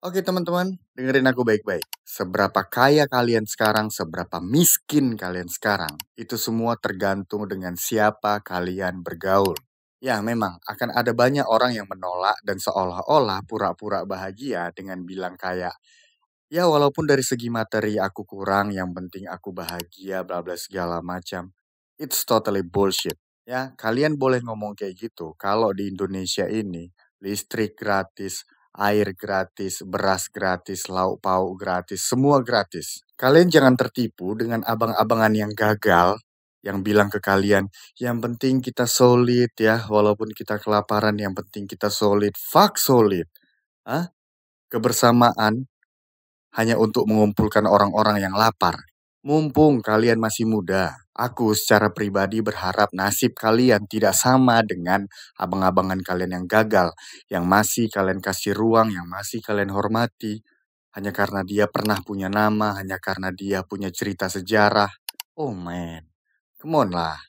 Oke teman-teman, dengerin aku baik-baik. Seberapa kaya kalian sekarang, seberapa miskin kalian sekarang, itu semua tergantung dengan siapa kalian bergaul. Ya memang, akan ada banyak orang yang menolak dan seolah-olah pura-pura bahagia dengan bilang kayak, ya walaupun dari segi materi aku kurang, yang penting aku bahagia, bla bla segala macam. It's totally bullshit. Ya, kalian boleh ngomong kayak gitu. Kalau di Indonesia ini, listrik gratis, air gratis, beras gratis, lauk pauk gratis, semua gratis. Kalian jangan tertipu dengan abang-abangan yang gagal, yang bilang ke kalian, yang penting kita solid ya, walaupun kita kelaparan, yang penting kita solid. Fuck solid. Hah? Kebersamaan hanya untuk mengumpulkan orang-orang yang lapar. Mumpung kalian masih muda, aku secara pribadi berharap nasib kalian tidak sama dengan abang-abangan kalian yang gagal, yang masih kalian kasih ruang, yang masih kalian hormati, hanya karena dia pernah punya nama, hanya karena dia punya cerita sejarah. Oh man, come on lah.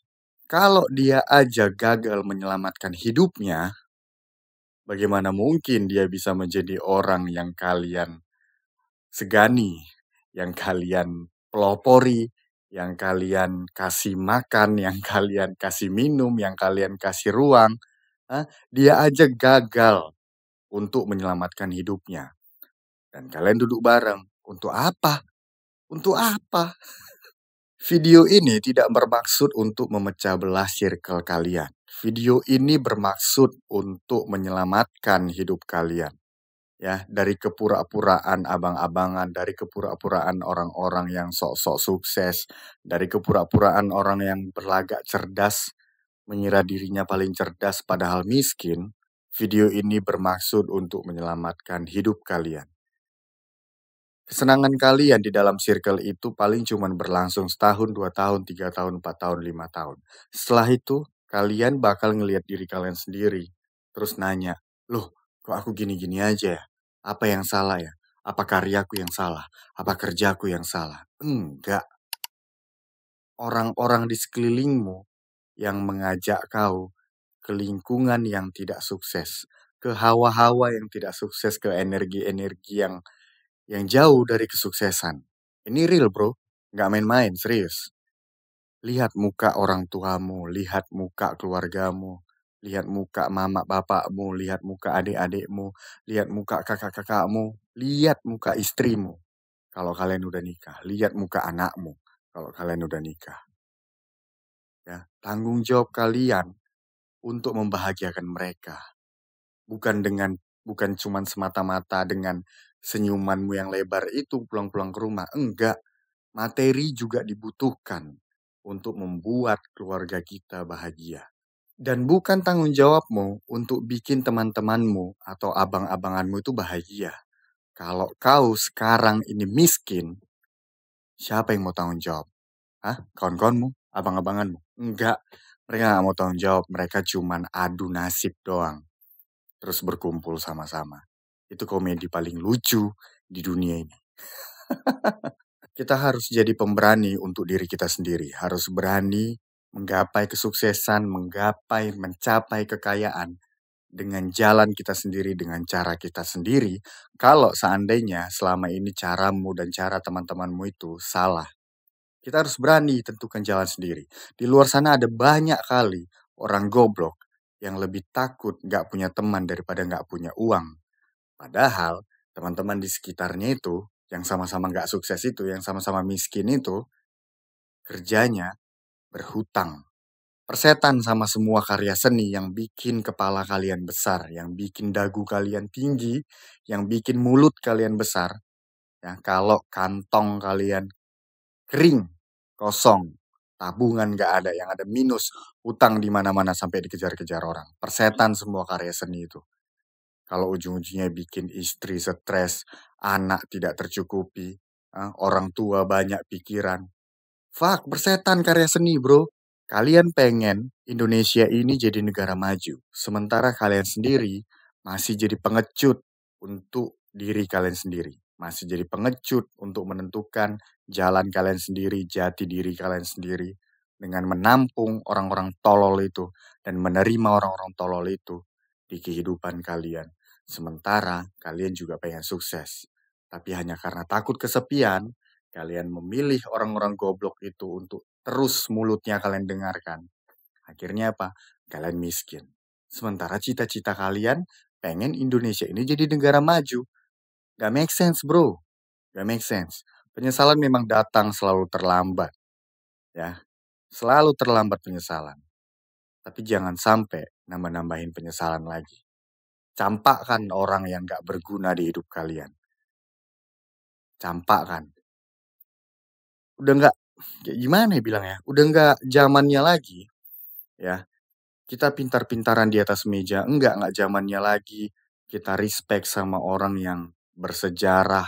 Kalau dia aja gagal menyelamatkan hidupnya, bagaimana mungkin dia bisa menjadi orang yang kalian segani, yang kalian pelopori, yang kalian kasih makan, yang kalian kasih minum, yang kalian kasih ruang, dia aja gagal untuk menyelamatkan hidupnya. Dan kalian duduk bareng. Untuk apa? Untuk apa? Video ini tidak bermaksud untuk memecah belah circle kalian. Video ini bermaksud untuk menyelamatkan hidup kalian. Ya, dari kepura-puraan abang-abangan, dari kepura-puraan orang-orang yang sok-sok sukses, dari kepura-puraan orang yang berlagak cerdas, mengira dirinya paling cerdas padahal miskin. Video ini bermaksud untuk menyelamatkan hidup kalian. Kesenangan kalian di dalam circle itu paling cuman berlangsung setahun, 2 tahun, 3 tahun, 4 tahun, 5 tahun. Setelah itu, kalian bakal ngelihat diri kalian sendiri. Terus nanya, loh kok aku gini-gini aja ya? Apa yang salah ya? Apa karyaku yang salah? Apa kerjaku yang salah? Enggak. Orang-orang di sekelilingmu yang mengajak kau ke lingkungan yang tidak sukses. Ke hawa-hawa yang tidak sukses, ke energi-energi yang jauh dari kesuksesan. Ini real bro, nggak main-main, serius. Lihat muka orang tuamu, lihat muka keluargamu, lihat muka mama bapakmu, lihat muka adik-adikmu, lihat muka kakak-kakakmu, lihat muka istrimu. Kalau kalian udah nikah, lihat muka anakmu. Kalau kalian udah nikah. Ya, tanggung jawab kalian untuk membahagiakan mereka. Bukan cuman semata-mata dengan senyumanmu yang lebar itu pulang-pulang ke rumah. Enggak, materi juga dibutuhkan untuk membuat keluarga kita bahagia. Dan bukan tanggung jawabmu untuk bikin teman-temanmu atau abang-abanganmu itu bahagia. Kalau kau sekarang ini miskin, siapa yang mau tanggung jawab? Hah? Kawan-kawanmu? Abang-abanganmu? Enggak, mereka nggak mau tanggung jawab. Mereka cuman adu nasib doang. Terus berkumpul sama-sama. Itu komedi paling lucu di dunia ini. Kita harus jadi pemberani untuk diri kita sendiri. Harus berani menggapai kesuksesan, mencapai kekayaan dengan jalan kita sendiri, dengan cara kita sendiri. Kalau seandainya selama ini caramu dan cara teman-temanmu itu salah, kita harus berani tentukan jalan sendiri. Di luar sana ada banyak kali orang goblok yang lebih takut nggak punya teman daripada nggak punya uang. Padahal teman-teman di sekitarnya itu, yang sama-sama nggak sukses itu, yang sama-sama miskin itu, kerjanya berhutang. Persetan sama semua karya seni yang bikin kepala kalian besar, yang bikin dagu kalian tinggi, yang bikin mulut kalian besar. Ya, kalau kantong kalian kering, kosong, tabungan nggak ada, yang ada minus, utang di mana-mana sampai dikejar-kejar orang. Persetan semua karya seni itu. Kalau ujung-ujungnya bikin istri stres, anak tidak tercukupi, orang tua banyak pikiran. Fuck, persetan karya seni bro. Kalian pengen Indonesia ini jadi negara maju. Sementara kalian sendiri masih jadi pengecut untuk diri kalian sendiri. Masih jadi pengecut untuk menentukan jalan kalian sendiri, jati diri kalian sendiri. Dengan menampung orang-orang tolol itu dan menerima orang-orang tolol itu di kehidupan kalian. Sementara kalian juga pengen sukses. Tapi hanya karena takut kesepian, kalian memilih orang-orang goblok itu untuk terus mulutnya kalian dengarkan. Akhirnya apa? Kalian miskin. Sementara cita-cita kalian pengen Indonesia ini jadi negara maju. Gak make sense, bro. Gak make sense. Penyesalan memang datang selalu terlambat. Ya, selalu terlambat penyesalan. Tapi jangan sampai nambah-nambahin penyesalan lagi. Campakkan orang yang gak berguna di hidup kalian. Campakkan. Udah gak, kayak gimana ya bilangnya? Udah gak zamannya lagi. Ya, kita pintar-pintaran di atas meja. Enggak zamannya lagi. Kita respect sama orang yang bersejarah.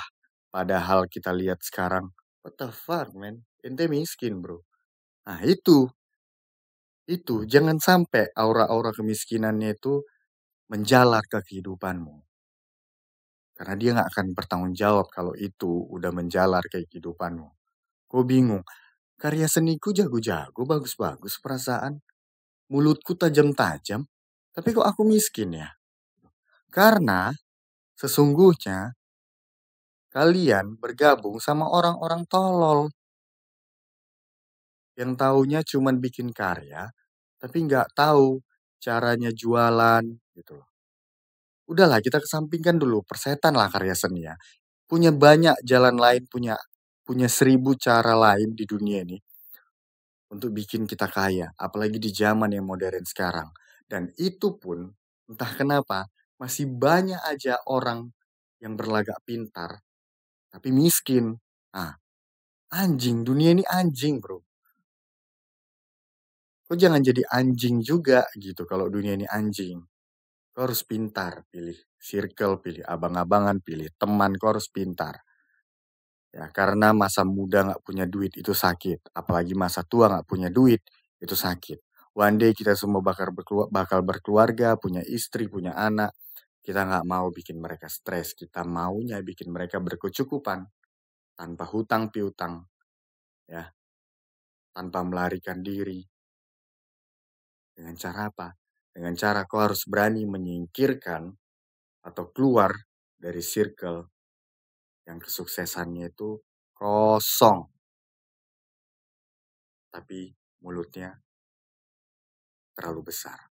Padahal kita lihat sekarang, what the fuck, man? Ente miskin, bro. Nah, itu jangan sampai aura-aura kemiskinannya itu menjalar ke kehidupanmu. Karena dia nggak akan bertanggung jawab kalau itu udah menjalar ke kehidupanmu. Gue bingung, karya seniku jago-jago, bagus-bagus perasaan. Mulutku tajam-tajam, tapi kok aku miskin ya? Karena sesungguhnya kalian bergabung sama orang-orang tolol. Yang taunya cuman bikin karya, tapi nggak tahu caranya jualan gitu loh. Udahlah, kita kesampingkan dulu persetan lah karya seni ya. Punya banyak jalan lain, punya 1000 cara lain di dunia ini untuk bikin kita kaya, apalagi di zaman yang modern sekarang. Dan itu pun entah kenapa masih banyak aja orang yang berlagak pintar tapi miskin. Nah, anjing, dunia ini anjing, bro. Kok jangan jadi anjing juga gitu kalau dunia ini anjing. Kau harus pintar, pilih circle, pilih abang-abangan, pilih teman, kau harus pintar. Ya, karena masa muda nggak punya duit itu sakit. Apalagi masa tua nggak punya duit, itu sakit. One day kita semua bakal berkeluarga, punya istri, punya anak. Kita nggak mau bikin mereka stres. Kita maunya bikin mereka berkecukupan. Tanpa hutang piutang. Ya, tanpa melarikan diri. Dengan cara apa? Dengan cara kau harus berani menyingkirkan atau keluar dari circle yang kesuksesannya itu kosong. Tapi mulutnya terlalu besar.